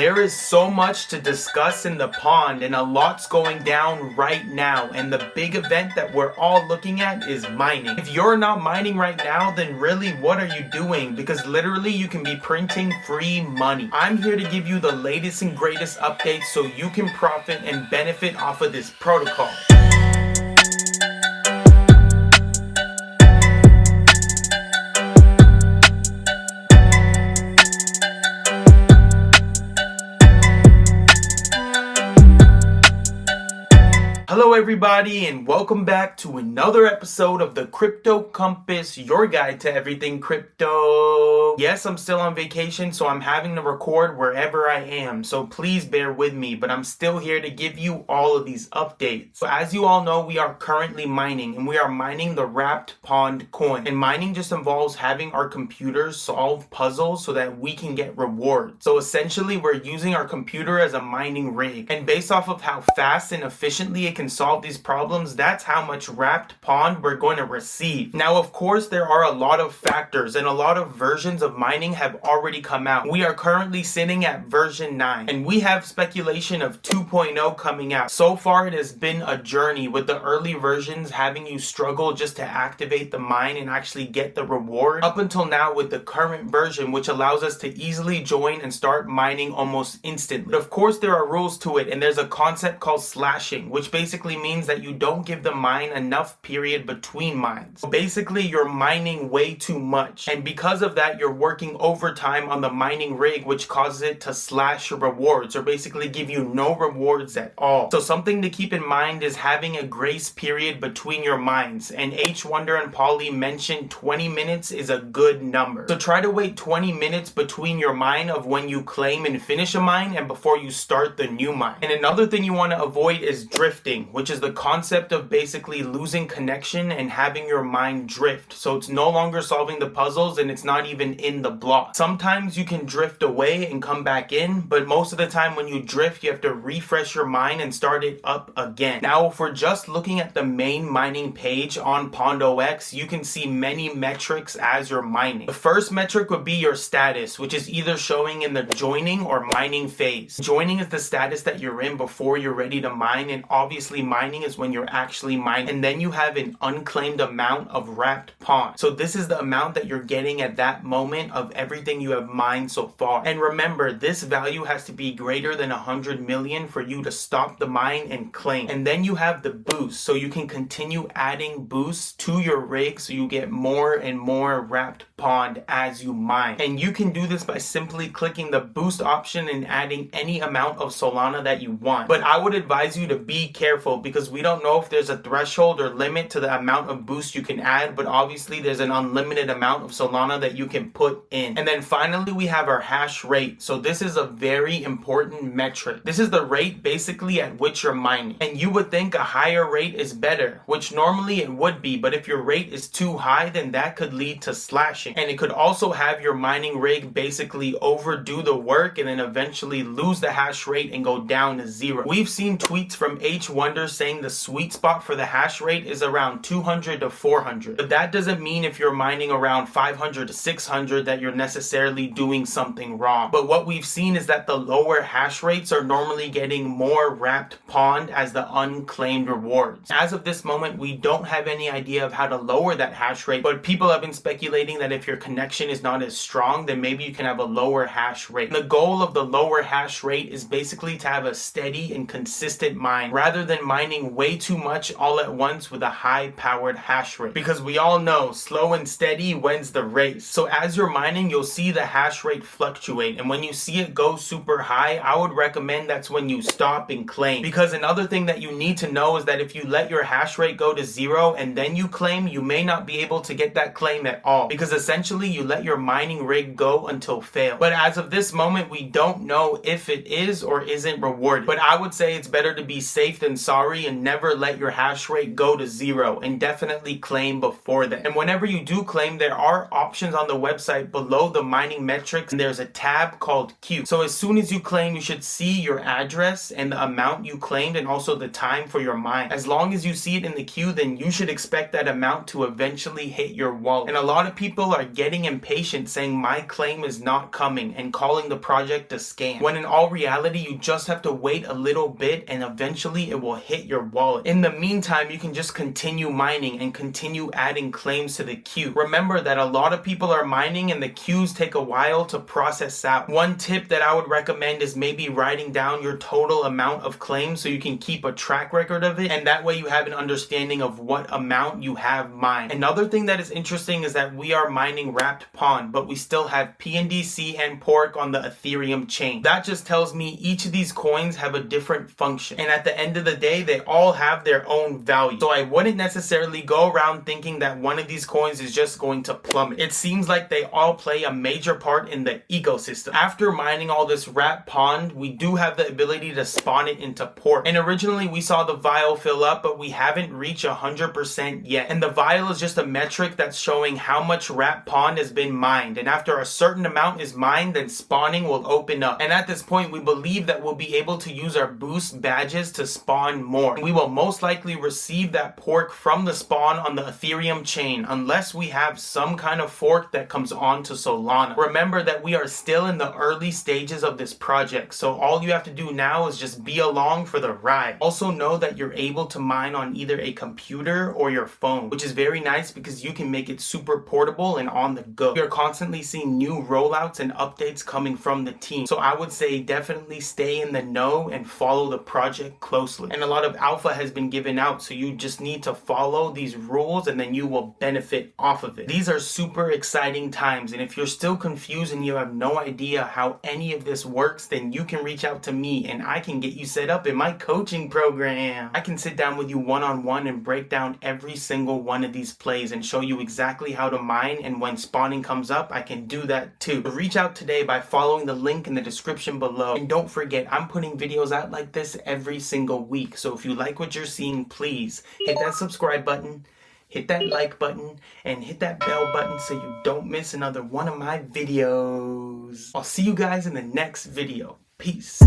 There is so much to discuss in the pond and a lot's going down right now, and the big event that we're all looking at is mining. If you're not mining right now, then really what are you doing? Because literally you can be printing free money. I'm here to give you the latest and greatest updates so you can profit and benefit off of this protocol. Hello everybody, and welcome back to another episode of the Crypto Compass, your guide to everything crypto. Yes, I'm still on vacation, so I'm having to record wherever I am, so please bear with me, but I'm still here to give you all of these updates. So as you all know, we are currently mining, and we are mining the wrapped Pond coin. And mining just involves having our computers solve puzzles so that we can get rewards. So essentially, we're using our computer as a mining rig, and based off of how fast and efficiently it can solve these problems, that's how much wrapped pond we're going to receive. Now, of course, there are a lot of factors and a lot of versions of mining have already come out. We are currently sitting at version 9 and we have speculation of 2.0 coming out. So far, it has been a journey with the early versions having you struggle just to activate the mine and actually get the reward, up until now with the current version, which allows us to easily join and start mining almost instantly. But of course, there are rules to it, and there's a concept called slashing, which basically means that you don't give the mine enough period between mines. So basically, you're mining way too much, and because of that, you're working overtime on the mining rig, which causes it to slash your rewards or basically give you no rewards at all. So something to keep in mind is having a grace period between your mines, and Wonder and Polly mentioned 20 minutes is a good number. So try to wait 20 minutes between your mine of when you claim and finish a mine and before you start the new mine. And another thing you want to avoid is drifting, which is the concept of basically losing connection and having your mind drift. So it's no longer solving the puzzles and it's not even in the block. Sometimes you can drift away and come back in, but most of the time when you drift, you have to refresh your mind and start it up again. Now, if we're just looking at the main mining page on Pond0x, you can see many metrics as you're mining. The first metric would be your status, which is either showing in the joining or mining phase. Joining is the status that you're in before you're ready to mine, and obviously mining is when you're actually mining. And then you have an unclaimed amount of wrapped pond. So this is the amount that you're getting at that moment of everything you have mined so far. And remember, this value has to be greater than 100 million for you to stop the mine and claim. And then you have the boost, so you can continue adding boosts to your rig so you get more and more wrapped pond as you mine. And you can do this by simply clicking the boost option and adding any amount of Solana that you want. But I would advise you to be careful, because we don't know if there's a threshold or limit to the amount of boost you can add, but obviously there's an unlimited amount of Solana that you can put in. And then finally, we have our hash rate. So this is a very important metric. This is the rate basically at which you're mining. And you would think a higher rate is better, which normally it would be, but if your rate is too high, then that could lead to slashing. And it could also have your mining rig basically overdo the work and then eventually lose the hash rate and go down to 0. We've seen tweets from Wonder saying the sweet spot for the hash rate is around 200 to 400. But that doesn't mean if you're mining around 500 to 600 that you're necessarily doing something wrong. But what we've seen is that the lower hash rates are normally getting more wrapped pond as the unclaimed rewards. As of this moment, we don't have any idea of how to lower that hash rate, but people have been speculating that if your connection is not as strong, then maybe you can have a lower hash rate. The goal of the lower hash rate is basically to have a steady and consistent mine, rather than mining way too much all at once with a high powered hash rate, because we all know slow and steady wins the race. So as you're mining, you'll see the hash rate fluctuate, and when you see it go super high, I would recommend that's when you stop and claim. Because another thing that you need to know is that if you let your hash rate go to 0 and then you claim, you may not be able to get that claim at all, because essentially you let your mining rig go until fail. But as of this moment, we don't know if it is or isn't rewarded. But I would say it's better to be safe than sorry, and never let your hash rate go to 0, and definitely claim before that. And whenever you do claim, there are options on the website below the mining metrics, and there's a tab called queue. So as soon as you claim, you should see your address and the amount you claimed and also the time for your mine. As long as you see it in the queue, then you should expect that amount to eventually hit your wallet. And a lot of people are getting impatient saying my claim is not coming and calling the project a scam, when in all reality you just have to wait a little bit and eventually it will hit your wallet. In the meantime, you can just continue mining and continue adding claims to the queue. Remember that a lot of people are mining and the queues take a while to process out. One tip that I would recommend is maybe writing down your total amount of claims so you can keep a track record of it, and that way you have an understanding of what amount you have mined. Another thing that is interesting is that we are mining wrapped pond, but we still have PNDC and pork on the ethereum chain. That just tells me each of these coins have a different function, and at the end of the day they all have their own value. So I wouldn't necessarily go around thinking that one of these coins is just going to plummet. It seems like they all play a major part in the ecosystem. After mining all this wrapped pond, we do have the ability to spawn it into pork, and originally we saw the vial fill up, but we haven't reached 100% yet. And the vial is just a metric that's showing how much wrapped pond has been mined, and after a certain amount is mined, then spawning will open up. And at this point we believe that we'll be able to use our boost badges to spawn more. We will most likely receive that pork from the spawn on the ethereum chain, unless we have some kind of fork that comes on to Solana. Remember that we are still in the early stages of this project, so all you have to do now is just be along for the ride. Also know that you're able to mine on either a computer or your phone, which is very nice because you can make it super portable and on the go. You're constantly seeing new rollouts and updates coming from the team, so I would say definitely stay in the know and follow the project closely. And a lot of alpha has been given out, so you just need to follow these rules and then you will benefit off of it. These are super exciting times, and if you're still confused and you have no idea how any of this works, then you can reach out to me and I can get you set up in my coaching program. I can sit down with you one-on-one and break down every single one of these plays and show you exactly how to mine, and when spawning comes up, I can do that too. So reach out today by following the link in the description below. And don't forget, I'm putting videos out like this every single week, so if you like what you're seeing, please hit that subscribe button, hit that like button, and hit that bell button so you don't miss another one of my videos. I'll see you guys in the next video. Peace.